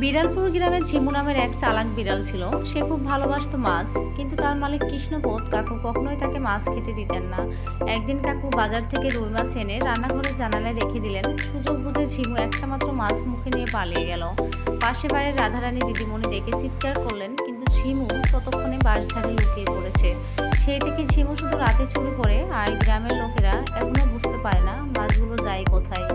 বিড়ালপুর গ্রামে ঝিমু নামের এক চালাক বিড়াল ছিল। সে খুব ভালোবাসতো মাছ, কিন্তু তার মালিক কৃষ্ণপদ কাকু কখনোই তাকে মাছ খেতে দিতেন না। একদিন কাকু বাজার থেকে রুই মাছ এনে রান্নাঘরের জানালায় রেখে দিলেন। সুযোগ বুঝে ঝিমু একটা মাত্র মাছ মুখে নিয়ে পালিয়ে গেল। পাশে বাড়ির রাধারানী দিদিমণি দেখে চিৎকার করলেন, কিন্তু ঝিমু ততক্ষণে বাড়ি ছাড়ে লুকিয়ে পড়েছে। সেই থেকে ঝিমু শুধু রাতে চুরি করে, আর গ্রামের লোকেরা এখনো বুঝতে পারে না মাছগুলো যায় কোথায়।